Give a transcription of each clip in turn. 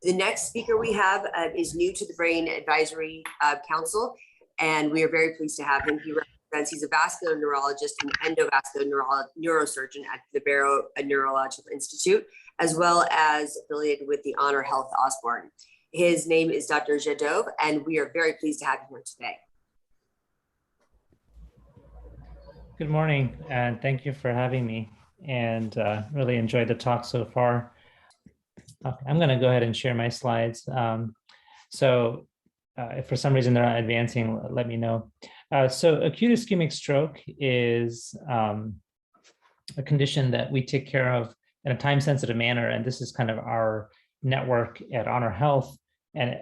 The next speaker we have is new to the Brain Advisory Council, and we are very pleased to have him. He's a vascular neurologist and endovascular neurosurgeon at the Barrow Neurological Institute, as well as affiliated with the Honor Health Osborn. His name is Dr. Jadhav, and we are very pleased to have him here today. Good morning, and thank you for having me, and really enjoyed the talk so far. Okay, I'm going to go ahead and share my slides. If for some reason they're not advancing, let me know. So acute ischemic stroke is a condition that we take care of in a time-sensitive manner, and this is kind of our network at Honor Health, and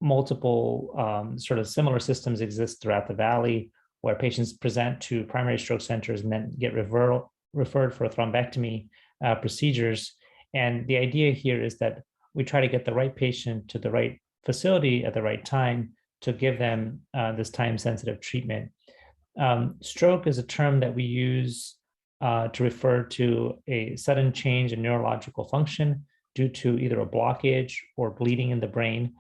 multiple sort of similar systems exist throughout the valley where patients present to primary stroke centers and then get referred for thrombectomy procedures. And the idea here is that we try to get the right patient to the right facility at the right time to give them this time-sensitive treatment. Stroke is a term that we use to refer to a sudden change in neurological function due to either a blockage or bleeding in the brain.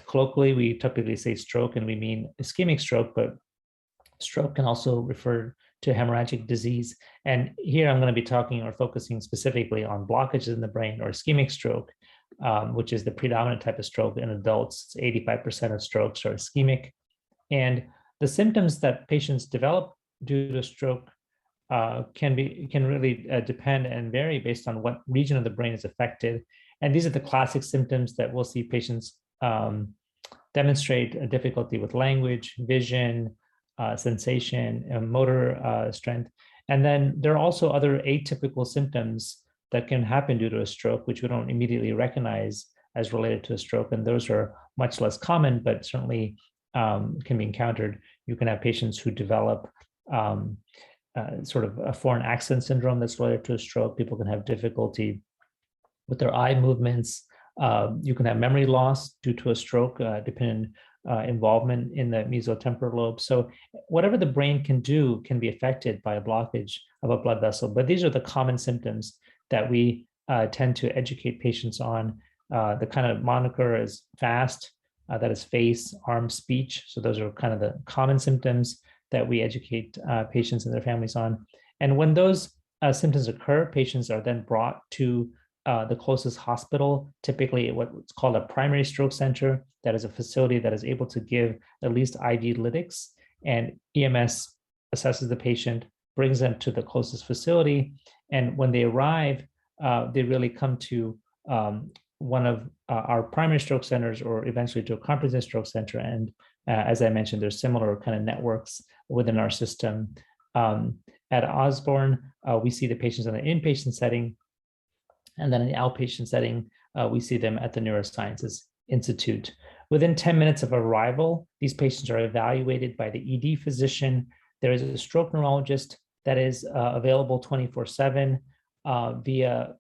Colloquially, we typically say stroke and we mean ischemic stroke, but stroke can also refer to hemorrhagic disease. And here I'm going to be talking or focusing specifically on blockages in the brain or ischemic stroke, which is the predominant type of stroke in adults. It's 85% of strokes are ischemic. And the symptoms that patients develop due to stroke can really depend and vary based on what region of the brain is affected. And these are the classic symptoms that we'll see patients demonstrate a difficulty with language, vision, sensation, and motor strength. And then there are also other atypical symptoms that can happen due to a stroke, which we don't immediately recognize as related to a stroke. And those are much less common, but certainly can be encountered. You can have patients who develop sort of a foreign accent syndrome that's related to a stroke. People can have difficulty with their eye movements. You can have memory loss due to a stroke, depending involvement in the mesotemporal lobe. So whatever the brain can do can be affected by a blockage of a blood vessel. But these are the common symptoms that we tend to educate patients on. The kind of moniker is FAST, that is face, arm, speech. So those are kind of the common symptoms that we educate patients and their families on. And when those symptoms occur, patients are then brought to the closest hospital, typically what's called a primary stroke center. That is a facility that is able to give at least IV lytics, and EMS assesses the patient, brings them to the closest facility. And when they arrive, they really come to one of our primary stroke centers or eventually to a comprehensive stroke center. And as I mentioned, there's similar kind of networks within our system. At Osborn, we see the patients in an inpatient setting. And then in the outpatient setting, we see them at the Neurosciences Institute. Within 10 minutes of arrival, these patients are evaluated by the ED physician. There is a stroke neurologist that is available 24/7 via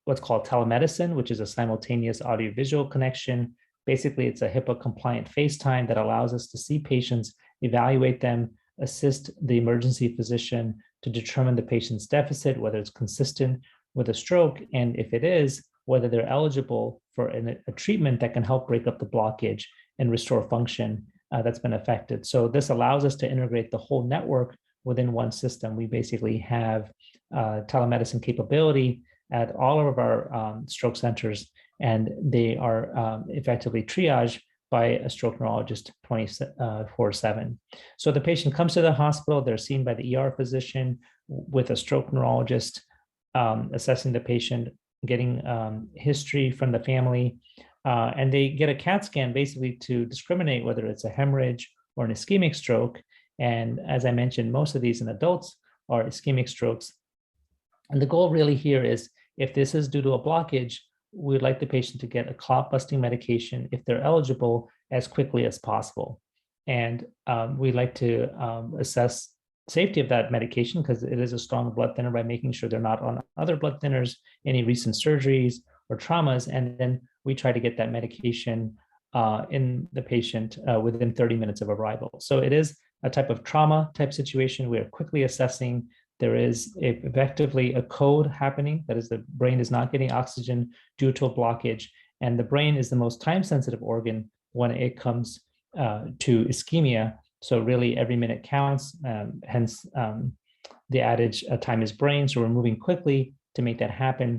what's called telemedicine, which is a simultaneous audiovisual connection. Basically, it's a HIPAA-compliant FaceTime that allows us to see patients, evaluate them, assist the emergency physician to determine the patient's deficit, whether it's consistent with a stroke, and if it is, whether they're eligible for a treatment that can help break up the blockage and restore function that's been affected. So this allows us to integrate the whole network within one system. We basically have telemedicine capability at all of our stroke centers, and they are effectively triaged by a stroke neurologist 24/7. So the patient comes to the hospital, they're seen by the ER physician with a stroke neurologist, assessing the patient, getting history from the family, and they get a CAT scan basically to discriminate whether it's a hemorrhage or an ischemic stroke. And as I mentioned, most of these in adults are ischemic strokes. And the goal really here is, if this is due to a blockage, we'd like the patient to get a clot-busting medication, if they're eligible, as quickly as possible. And we like to assess safety of that medication because it is a strong blood thinner by making sure they're not on other blood thinners, any recent surgeries or traumas. And then we try to get that medication in the patient within 30 minutes of arrival. So it is a type of trauma type situation. We are quickly assessing. There is effectively a code happening, that is the brain is not getting oxygen due to a blockage. And the brain is the most time-sensitive organ when it comes to ischemia. So really every minute counts, hence the adage, time is brain. So we're moving quickly to make that happen.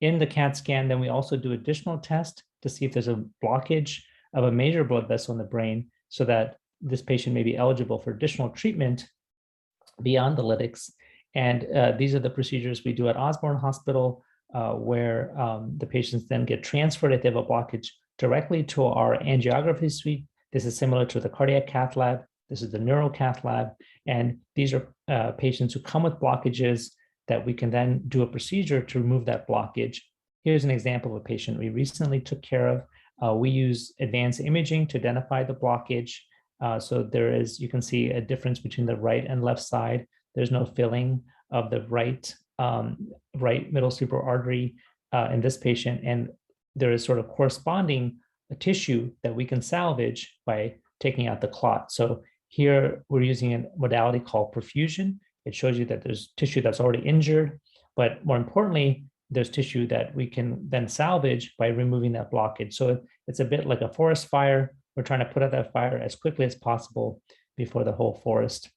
In the CAT scan, then we also do additional tests to see if there's a blockage of a major blood vessel in the brain so that this patient may be eligible for additional treatment beyond the lytics. And these are the procedures we do at Osborn Hospital, where the patients then get transferred if they have a blockage directly to our angiography suite. This is similar to the cardiac cath lab. This is the neuro cath lab. And these are patients who come with blockages that we can then do a procedure to remove that blockage. Here's an example of a patient we recently took care of. We use advanced imaging to identify the blockage. So there is, you can see a difference between the right and left side. There's no filling of the right middle cerebral artery in this patient. And there is sort of corresponding tissue that we can salvage by taking out the clot. So here we're using a modality called perfusion. It shows you that there's tissue that's already injured, but more importantly, there's tissue that we can then salvage by removing that blockage. So it's a bit like a forest fire. We're trying to put out that fire as quickly as possible before the whole forest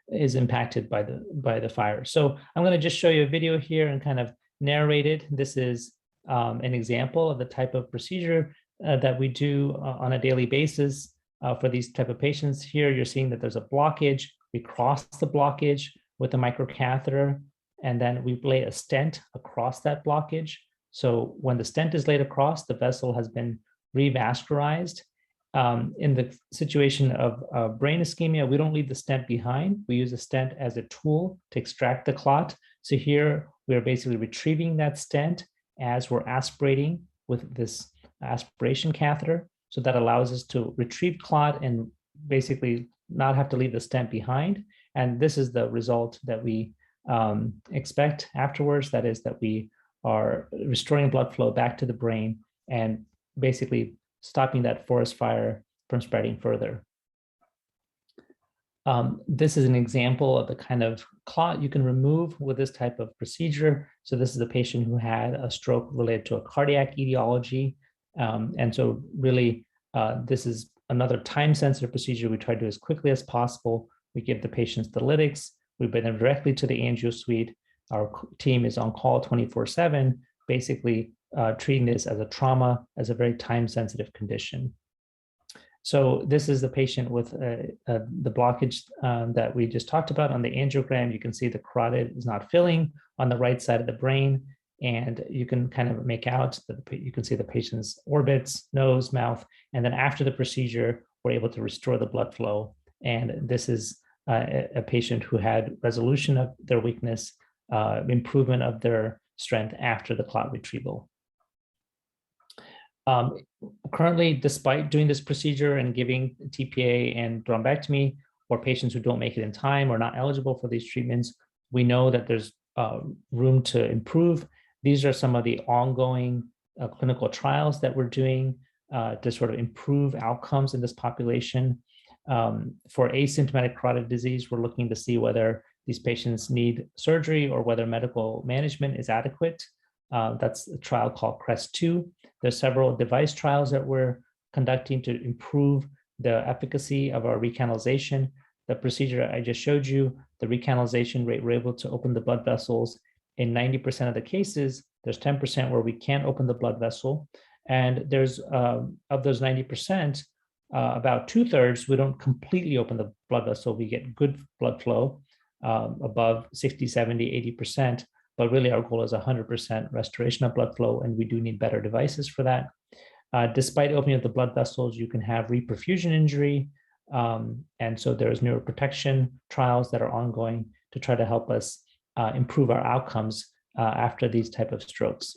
is impacted by the fire. So I'm going to just show you a video here and kind of narrate it. This is an example of the type of procedure that we do on a daily basis for these type of patients. Here you're seeing that there's a blockage. We cross the blockage with a microcatheter, and then we lay a stent across that blockage. So when the stent is laid across, the vessel has been revascularized. In the situation of brain ischemia, we don't leave the stent behind. We use a stent as a tool to extract the clot. So here we're basically retrieving that stent as we're aspirating with this aspiration catheter. So that allows us to retrieve clot and basically not have to leave the stent behind. And this is the result that we expect afterwards. That is that we are restoring blood flow back to the brain and basically stopping that forest fire from spreading further. This is an example of the kind of clot you can remove with this type of procedure. So this is a patient who had a stroke related to a cardiac etiology. And so really, this is another time-sensitive procedure we try to do as quickly as possible. We give the patients the lytics. We bring them directly to the angio suite. Our team is on call 24/7, basically treating this as a trauma, as a very time-sensitive condition. So this is the patient with the blockage that we just talked about on the angiogram. You can see the carotid is not filling on the right side of the brain, and you can kind of make out that you can see the patient's orbits, nose, mouth, and then after the procedure, we're able to restore the blood flow. And this is a patient who had resolution of their weakness, improvement of their strength after the clot retrieval. Currently, despite doing this procedure and giving TPA and thrombectomy for patients who don't make it in time or not eligible for these treatments, we know that there's room to improve. These are some of the ongoing clinical trials that we're doing to sort of improve outcomes in this population. For asymptomatic carotid disease, we're looking to see whether these patients need surgery or whether medical management is adequate. That's a trial called CREST-2. There's several device trials that we're conducting to improve the efficacy of our recanalization. The procedure I just showed you, the recanalization rate, we're able to open the blood vessels. In 90% of the cases, there's 10% where we can't open the blood vessel. And there's, of those 90%, about 2/3, we don't completely open the blood vessel. We get good blood flow above 60, 70, 80%. But really our goal is 100% restoration of blood flow, and we do need better devices for that. Despite opening up the blood vessels, you can have reperfusion injury. And so there's neuroprotection trials that are ongoing to try to help us improve our outcomes after these type of strokes.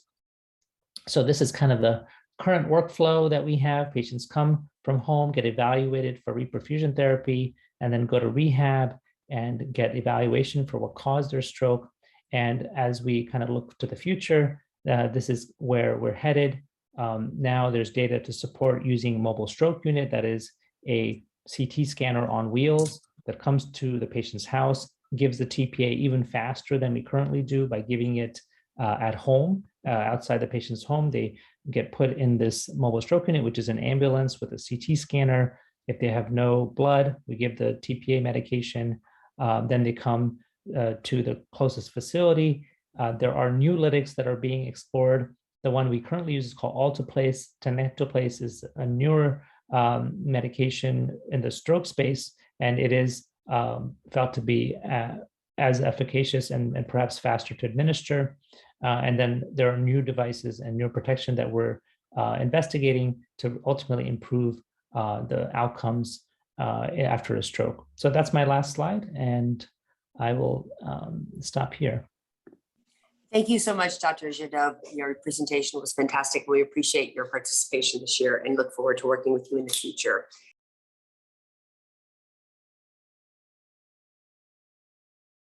So this is kind of the current workflow that we have. Patients come from home, get evaluated for reperfusion therapy, and then go to rehab and get evaluation for what caused their stroke. And as we kind of look to the future, this is where we're headed. Now there's data to support using mobile stroke unit, that is a CT scanner on wheels that comes to the patient's house, gives the TPA even faster than we currently do by giving it at home, outside the patient's home. They get put in this mobile stroke unit, which is an ambulance with a CT scanner. If they have no blood, we give the TPA medication. Then they come to the closest facility. There are new lytics that are being explored. The one we currently use is called Alteplase. Tenecteplase is a newer medication in the stroke space, and it is felt to be as efficacious and perhaps faster to administer. And then there are new devices and neuroprotection that we're investigating to ultimately improve the outcomes after a stroke. So that's my last slide, and I will stop here. Thank you so much, Dr. Jadhav. Your presentation was fantastic. We appreciate your participation this year and look forward to working with you in the future.